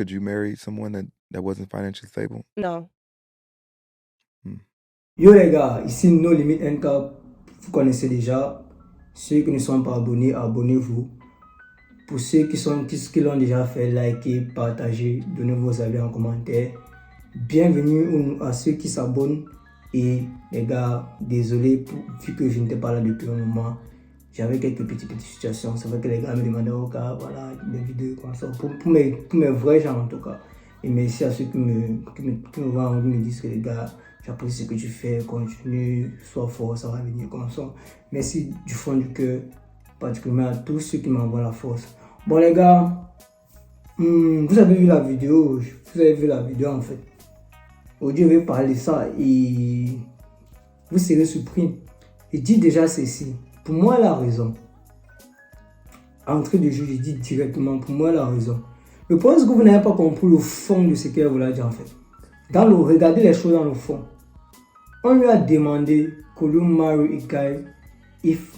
could you marry someone that wasn't financially stable? Non. Yo les gars, ici No Limit NK, vous connaissez déjà. Ceux qui ne sont pas abonnés, abonnez-vous. Pour ceux qui l'ont déjà fait, likez, partagez, donnez vos avis en commentaire. Bienvenue à ceux qui s'abonnent. Et les gars, désolé vu que je n'étais pas là depuis un moment. J'avais quelques petites situations. C'est vrai que les gars me demandaient au cas, voilà, des vidéos comme ça. Pour mes vrais gens en tout cas. Et merci à ceux qui me voient, me disent que les gars, j'apprécie ce que tu fais, continue, sois fort, ça va venir comme ça. Merci du fond du cœur, particulièrement à tous ceux qui m'envoient la force. Bon les gars, vous avez vu la vidéo, en fait. Aujourd'hui, je vais parler de ça et vous serez surpris. Je dis déjà ceci, pour moi elle a raison. Entrée de jeu, je dis directement, pour moi elle a raison. Le problème c'est que vous n'avez pas compris le fond de ce qu'elle voulait dire en fait. Regardez les choses dans le fond. On lui a demandé, could you marry if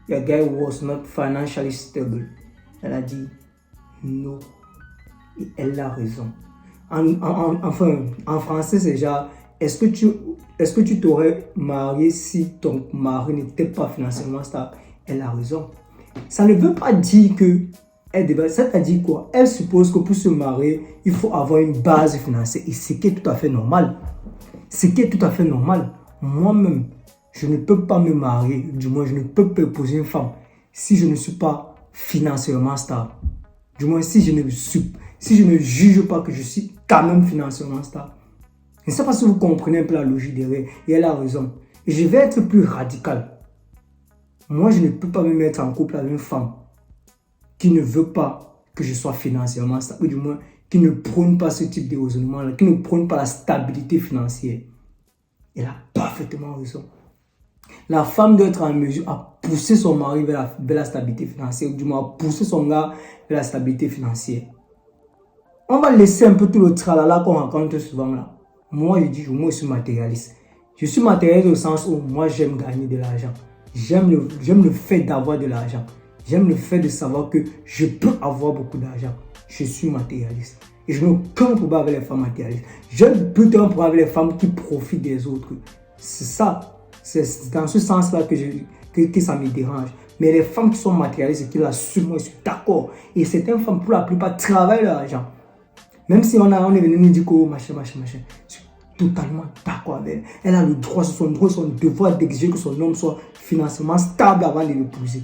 your guy was not financially stable? Elle a dit non. Et elle a raison. En français, c'est genre, est-ce que tu t'aurais marié si ton mari n'était pas financièrement stable? Elle a raison. Ça ne veut pas dire que ça t'a dit quoi? Elle suppose que pour se marier, il faut avoir une base financière. Et ce qui est tout à fait normal. Moi-même, je ne peux pas me marier. Du moins, je ne peux pas épouser une femme si je ne suis pas financièrement stable. Du moins, si je ne juge pas que je suis quand même financièrement stable. Je ne sais pas si vous comprenez un peu la logique derrière. Et elle a raison. Et je vais être plus radical. Moi, je ne peux pas me mettre en couple avec une femme qui ne veut pas que je sois financièrement stable, ou du moins qui ne prône pas ce type de raisonnement-là, qui ne prône pas la stabilité financière. Elle a parfaitement raison. La femme doit être en mesure à pousser son mari vers la stabilité financière, ou du moins à pousser son gars vers la stabilité financière. On va laisser un peu tout le tralala qu'on rencontre souvent là. Moi, je suis matérialiste. Je suis matérialiste au sens où moi, j'aime gagner de l'argent. J'aime le fait d'avoir de l'argent. J'aime le fait de savoir que je peux avoir beaucoup d'argent. Je suis matérialiste. Et je n'ai aucun problème avec les femmes matérialistes. J'ai plutôt un problème avec les femmes qui profitent des autres. C'est ça. C'est dans ce sens-là que ça me dérange. Mais les femmes qui sont matérialistes et qui l'assument, moi je suis d'accord. Et certaines femmes, pour la plupart, travaillent l'argent. Même si on est venu nous dire que machin. Je suis totalement d'accord avec elle. Elle a le droit, c'est son droit, son devoir d'exiger que son homme soit financièrement stable avant de l'épouser.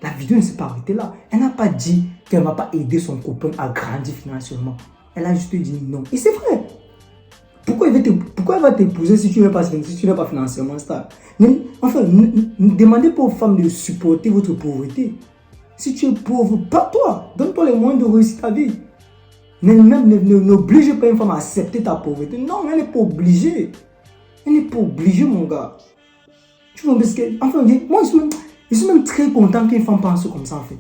La vidéo ne s'est pas arrêtée là. Elle n'a pas dit qu'elle ne va pas aider son copain à grandir financièrement. Elle a juste dit non. Et c'est vrai. Pourquoi elle va t'épouser si tu n'es pas financièrement stable? Enfin, ne demandez pas aux femmes de supporter votre pauvreté. Si tu es pauvre, pas toi. Donne-toi les moyens de réussir ta vie. N'oblige pas une femme à accepter ta pauvreté. Non, elle n'est pas obligée. Elle n'est pas obligée, mon gars. Tu vois, parce que, enfin, moi, je suis même très content qu'une femme pense comme ça, en fait.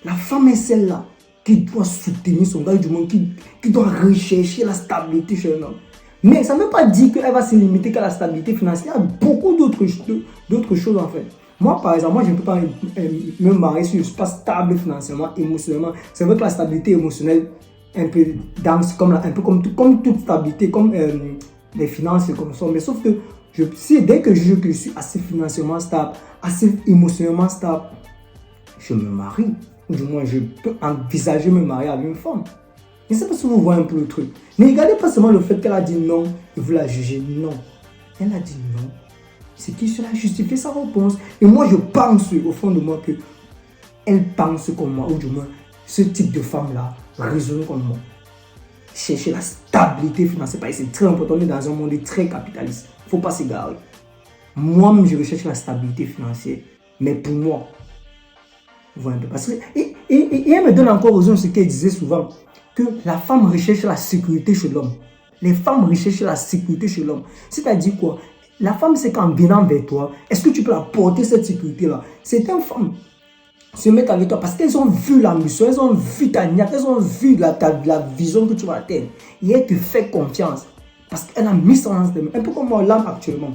La femme est celle-là qui doit soutenir son gars, du monde, qui doit rechercher la stabilité chez un homme. Mais ça ne veut pas dire qu'elle va se limiter qu'à la stabilité financière. Il y a beaucoup d'autres choses, en fait. Moi, par exemple, je ne peux pas me marier si je ne suis pas stable financièrement, émotionnellement. C'est vrai que la stabilité émotionnelle, un peu comme toute stabilité, comme les finances, comme ça. Mais sauf que dès que je suis assez financièrement stable, assez émotionnellement stable, je me marie. Ou du moins, je peux envisager me marier avec une femme. Je ne sais pas si vous voyez un peu le truc. Ne regardez pas seulement le fait qu'elle a dit non et vous la jugez. Non. Elle a dit non. C'est qui cela justifie sa réponse. Et moi, je pense au fond de moi que elle pense comme moi. Ou du moins, ce type de femme-là raisonne comme moi. Chercher la stabilité financière. C'est très important. On est dans un monde très capitaliste. Il ne faut pas s'égarer. Moi-même, je recherche la stabilité financière. Mais pour moi, vous voyez un peu. Parce que, et elle me donne encore raison ce qu'elle disait souvent. Que la femme recherche la sécurité chez l'homme. Les femmes recherchent la sécurité chez l'homme. C'est-à-dire quoi? La femme, c'est qu'en venant vers toi, est-ce que tu peux apporter cette sécurité-là? Certaines femmes se mettent avec toi parce qu'elles ont vu la mission, elles ont vu ta niaque, elles ont vu la vision que tu vas atteindre. Et elles te font confiance parce qu'elle a mis son lance de main. Un peu comme moi, là, actuellement.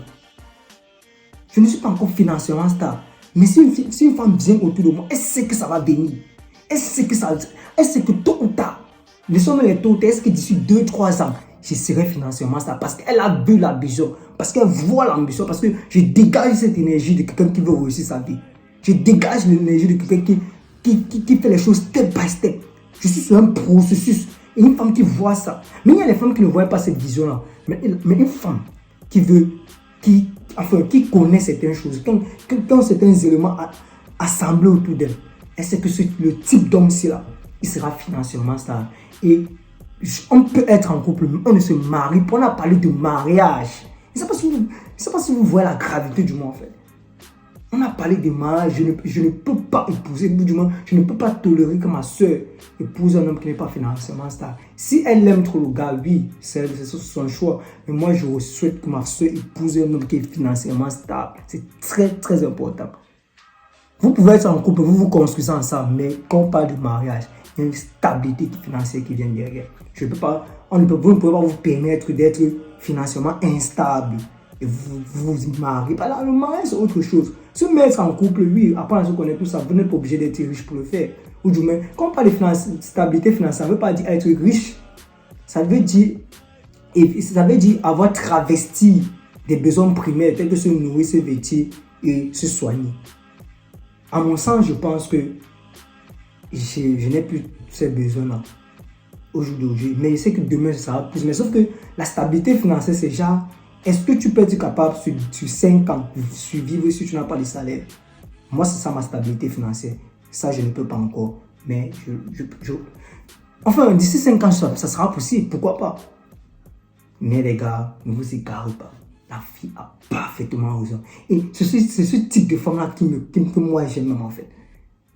Je ne suis pas encore financièrement stable. Mais si une femme vient autour de moi, elle sait que ça va venir. Elle sait que tôt ou tard, laissons les tôt ou tard, est-ce que d'ici 2-3 ans, je serai financièrement stable parce qu'elle a vu l'ambition, parce qu'elle voit l'ambition, parce que je dégage cette énergie de quelqu'un qui veut réussir sa vie. Je dégage l'énergie de quelqu'un qui fait les choses step by step. Je suis sur un processus. Et une femme qui voit ça. Mais il y a les femmes qui ne voient pas cette vision-là. Mais une femme qui connaît certaines choses, qui ont certains éléments assemblés autour d'elle, elle sait que le type d'homme-ci là, il sera financièrement stable. Et on peut être en couple, mais on ne se marie pas. On a parlé de mariage. Je ne sais pas si vous voyez la gravité du mot en fait. On a parlé de mariage, je ne peux pas épouser, du moins, je ne peux pas tolérer que ma soeur épouse un homme qui n'est pas financièrement stable. Si elle aime trop le gars, oui, c'est son choix. Mais moi, je souhaite que ma soeur épouse un homme qui est financièrement stable. C'est très, très important. Vous pouvez être en couple, vous construisez ensemble, mais quand on parle de mariage, il y a une stabilité financière qui vient derrière. Vous ne pouvez pas vous permettre d'être financièrement instable. Et vous vous mariez. Le mariage, c'est autre chose. Se mettre en couple, oui, apprendre à se connaître, tout ça, vous n'êtes pas obligé d'être riche pour le faire. Ou du moins, quand on parle de stabilité financière, ça ne veut pas dire être riche. Ça veut dire avoir travesti des besoins primaires, tels que se nourrir, se vêtir et se soigner. À mon sens, je pense que je n'ai plus ces besoins-là aujourd'hui. Mais je sais que demain, ça va plus. Mais sauf que la stabilité financière, c'est genre, est-ce que tu peux être capable sur 5 ans de survivre si tu n'as pas de salaire? Moi, c'est ça ma stabilité financière. Ça, je ne peux pas encore. Mais enfin, d'ici 5 ans, ça sera possible. Pourquoi pas? Mais les gars, ne vous égarez pas. La fille a parfaitement raison. Et c'est ce type de femme-là que moi j'aime en fait.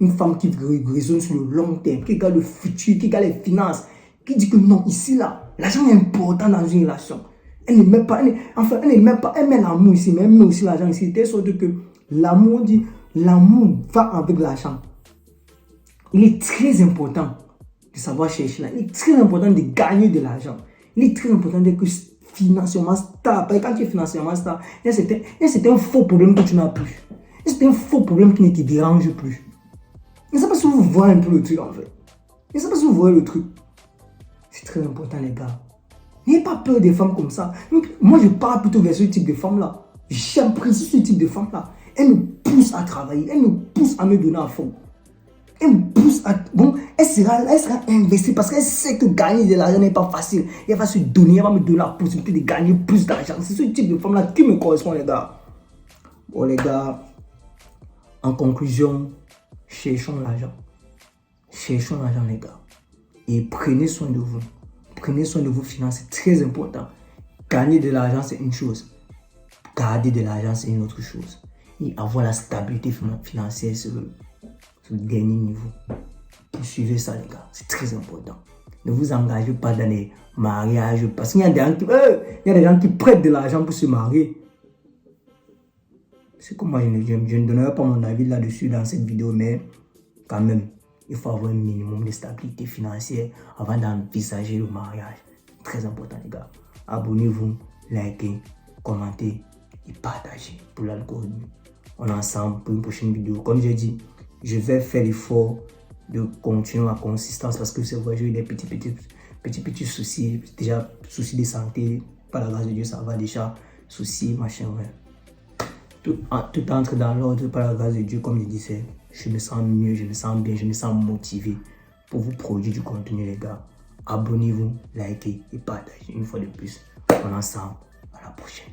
Une femme qui raisonne sur le long terme, qui regarde le futur, qui regarde les finances, qui dit que non, ici, là, l'argent est important dans une relation. Elle ne met pas, elle met l'amour ici, mais elle met aussi l'argent ici. De telle sorte que l'amour va avec l'argent. Il est très important de savoir chercher là. Il est très important de gagner de l'argent. Il est très important d'être financièrement stable. Et quand tu es financièrement stable, c'est un faux problème que tu n'as plus. C'est un faux problème qui ne te dérange plus. Je ne sais pas si vous voyez un peu le truc en fait. Je ne sais pas si vous voyez le truc. C'est très important les gars. N'ayez pas peur des femmes comme ça. Moi, je parle plutôt vers ce type de femme-là. J'apprécie ce type de femme-là. Elle me pousse à travailler. Elle me pousse à me donner à fond. Elle me pousse à... Bon, elle sera investie parce qu'elle sait que gagner de l'argent n'est pas facile. Et elle va se donner, elle va me donner la possibilité de gagner plus d'argent. C'est ce type de femme-là qui me correspond, les gars. Bon, les gars, en conclusion, cherchons l'argent. Cherchons l'argent, les gars. Et prenez soin de vous. Prenez soin de vos finances, c'est très important. Gagner de l'argent, c'est une chose. Garder de l'argent, c'est une autre chose. Et avoir la stabilité financière sur le dernier niveau. Suivez ça, les gars. C'est très important. Ne vous engagez pas dans les mariages. Parce qu'il y a des gens qui prêtent de l'argent pour se marier. C'est comme moi, je ne donnerai pas mon avis là-dessus dans cette vidéo, mais quand même, il faut avoir un minimum de stabilité financière avant d'envisager le mariage. Très important, les gars. Abonnez-vous, likez, commentez et partagez pour l'algorithme. On est ensemble pour une prochaine vidéo. Comme j'ai dit, je vais faire l'effort de continuer ma consistance parce que c'est vrai, j'ai eu des petits soucis. Déjà, soucis de santé, par la grâce de Dieu, ça va déjà. Soucis, machin, ouais. Tout entre dans l'ordre par la grâce de Dieu, comme je disais. Je me sens mieux, je me sens bien, je me sens motivé pour vous produire du contenu, les gars. Abonnez-vous, likez et partagez une fois de plus. On est ensemble. À la prochaine.